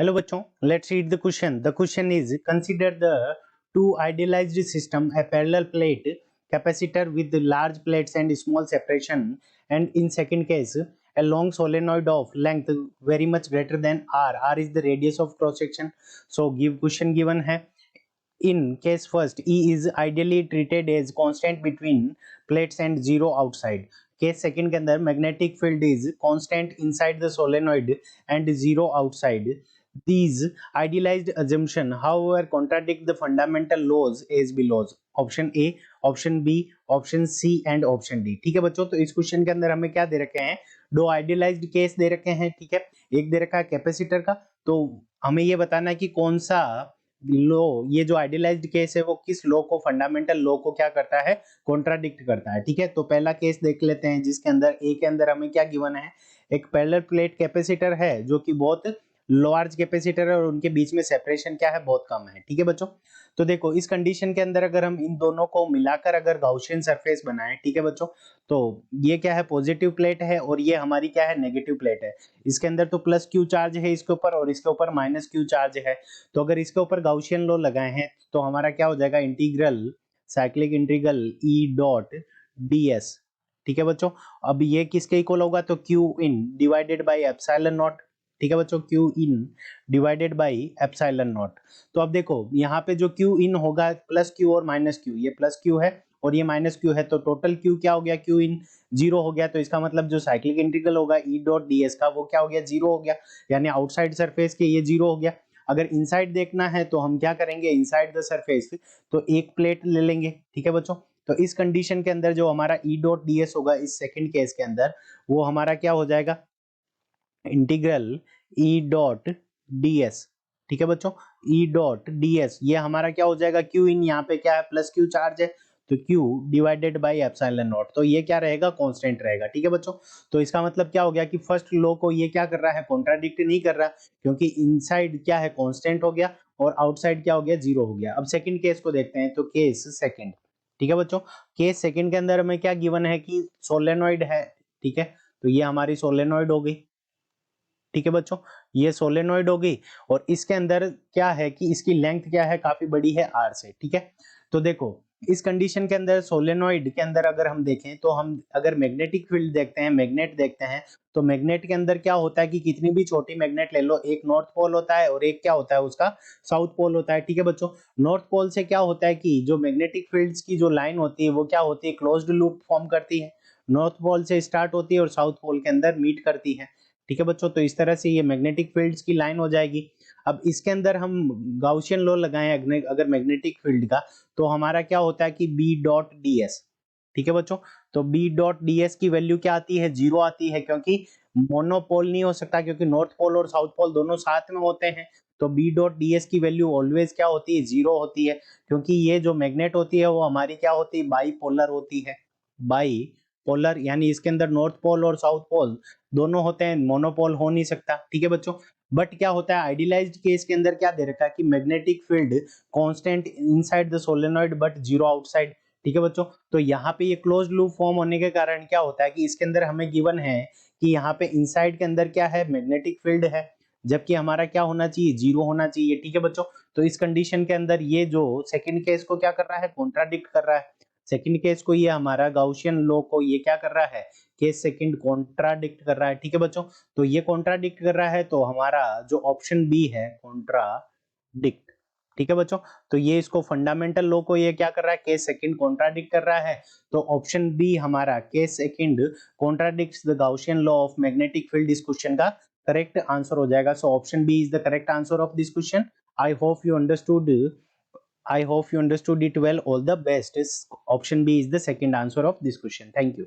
Hello बच्चों, let's read the question. The question is, consider the two idealized system, a parallel plate capacitor with large plates and small separation, and in second case a long solenoid of length very much greater than r. R is the radius of cross section. So give question given है. In case first, E is ideally treated as constant between plates and zero outside. Case second के अंदर magnetic field is constant inside the solenoid and zero outside. These idealized assumption however contradict the fundamental laws as below. Option A, option B, option C and option D. ठीक है बच्चों, तो इस question के अंदर हमें क्या दे रखे हैं, दो आइडियलाइज्ड केस दे रखे हैं. ठीक है, एक दे रखा है कैपेसिटर का, तो हमें ये बताना है कि कौन सा लो, ये जो आइडियलाइज्ड केस है वो किस लो को, फंडामेंटल लो को क्या करता है, कॉन्ट्राडिक्ट करता है. ठीक है, तो पहला केस देख लेते हैं जिसके अंदर ए के अंदर हमें क्या गिवन है, एक पैरेलल प्लेट कैपेसिटर है जो कि बहुत लार्ज कैपेसिटर है और उनके बीच में सेपरेशन क्या है, बहुत कम है. ठीक है बच्चों, तो देखो इस कंडीशन के अंदर अगर हम इन दोनों को मिलाकर अगर गाउसियन सरफेस बनाएं, ठीक है बच्चों, तो ये क्या है, पॉजिटिव प्लेट है और ये हमारी क्या है, नेगेटिव प्लेट है. इसके अंदर तो प्लस क्यू चार्ज है इसके ऊपर और इसके ऊपर माइनस क्यू चार्ज है. तो अगर इसके ऊपर गाउसियन लॉ लगाए हैं तो हमारा क्या हो जाएगा, integral, cyclic integral E dot D S. ठीक है बच्चों, अब ये किसके इक्वल होगा, तो Q in divided by epsilon not. ठीक है बच्चों, Q in divided by epsilon not. तो अब देखो यहाँ पे जो क्यू इन होगा प्लस क्यू और माइनस क्यू, ये प्लस क्यू है और ये माइनस क्यू है, तो टोटल क्यू क्या हो गया, क्यू इन जीरो हो गया. तो इसका मतलब जो साइक्लिक इंटीग्रल होगा ई डॉट डी एस का वो क्या हो गया, जीरो हो गया, यानी आउटसाइड सरफेस के ये जीरो हो गया. अगर इनसाइड देखना है तो हम क्या करेंगे, इनसाइड द सरफेस तो एक प्लेट ले लेंगे. ठीक है बच्चों, तो इस कंडीशन के अंदर जो हमारा ई डॉट डी एस होगा इस सेकंड केस के अंदर, वो हमारा क्या हो जाएगा, integral E dot D S. ठीक है बच्चों, ई डॉट डी एस ये हमारा क्या हो जाएगा, क्यू इन यहाँ पे क्या है, प्लस क्यू चार्ज है, तो Q divided by epsilon not, तो ये क्या रहेगा, कांस्टेंट रहेगा. ठीक है बच्चों, तो इसका मतलब क्या हो गया कि फर्स्ट लॉ को ये क्या कर रहा है, कॉन्ट्राडिक्ट नहीं कर रहा, क्योंकि इनसाइड क्या है, कांस्टेंट हो गया और आउटसाइड क्या हो गया, जीरो हो गया. अब सेकंड केस को देखते हैं, तो केस सेकंड. ठीक है बच्चों, केस सेकंड के अंदर हमें क्या गिवन है कि सोलेनॉइड है. ठीक है, तो ये हमारी सोलेनॉइड हो गई. ठीक है बच्चों, ये सोलेनॉइड हो गई और इसके अंदर क्या है कि इसकी लेंथ क्या है, काफी बड़ी है आर से. ठीक है, तो देखो इस कंडीशन के अंदर सोलेनॉइड के अंदर अगर हम देखें तो हम अगर मैग्नेटिक फील्ड देखते हैं, मैग्नेट देखते हैं, तो मैग्नेट के अंदर क्या होता है कि कितनी भी छोटी मैग्नेट ले लो, एक नॉर्थ पोल होता है और एक क्या होता है उसका साउथ पोल होता है. ठीक है बच्चों, नॉर्थ पोल से क्या होता है कि जो मैग्नेटिक फील्ड्स की जो लाइन होती है वो क्या होती है, क्लोज्ड लूप फॉर्म करती है, नॉर्थ पोल से स्टार्ट होती है और साउथ पोल के अंदर मीट करती है. ठीक है बच्चों, तो इस तरह से ये मैग्नेटिक फील्ड्स की लाइन हो जाएगी. अब इसके अंदर हम गाउसियन लॉ लगाएं अगर मैग्नेटिक फील्ड का, तो हमारा क्या होता है कि बी डॉट डी एस. ठीक है बच्चों, तो बी डॉट डी एस की वैल्यू क्या आती है, जीरो आती है, क्योंकि मोनोपोल नहीं हो सकता, क्योंकि नॉर्थ पोल और साउथ पोल दोनों साथ में होते हैं. तो बी डॉट डी एस की वैल्यू ऑलवेज क्या होती है, जीरो होती है, क्योंकि ये जो मैग्नेट होती है वो हमारी क्या होती है, बाई पोलर होती है. बाई पोलर यानी इसके अंदर नॉर्थ पोल और साउथ पोल दोनों होते हैं, मोनोपोल हो नहीं सकता. ठीक है बच्चों, बट क्या होता है आइडियलाइज्ड केस के अंदर, क्या दे रखा है कि magnetic field constant inside the solenoid but zero outside. ठीक है बच्चों, तो यहाँ पे ये क्लोज लूप फॉर्म होने के कारण क्या होता है कि इसके अंदर हमें गिवन है कि यहाँ पे इनसाइड के अंदर क्या है, मैग्नेटिक फील्ड है, जबकि हमारा क्या होना चाहिए, जीरो होना चाहिए. ठीक है बच्चों, तो इस कंडीशन के अंदर ये जो सेकंड केस को क्या कर रहा है, कॉन्ट्राडिक्ट कर रहा है. सेकंड केस को ये हमारा गाउसियन लॉ को ये क्या कर रहा है, केस सेकंड कॉन्ट्राडिक्ट कर रहा है. ठीक है बच्चों, तो ये कॉन्ट्राडिक्ट कर रहा है, तो हमारा जो ऑप्शन बी है, कॉन्ट्राडिक्ट. ठीक है बच्चों, तो ये इसको फंडामेंटल लॉ को ये क्या कर रहा है, केस सेकंड कॉन्ट्राडिक्ट कर रहा है. तो ऑप्शन बी हमारा case second contradicts the Gaussian law of magnetic field इस क्वेश्चन का करेक्ट आंसर हो जाएगा. So option B is the correct answer of this question. I hope you understood it well. All the best. Option B is the second answer of this question. Thank you.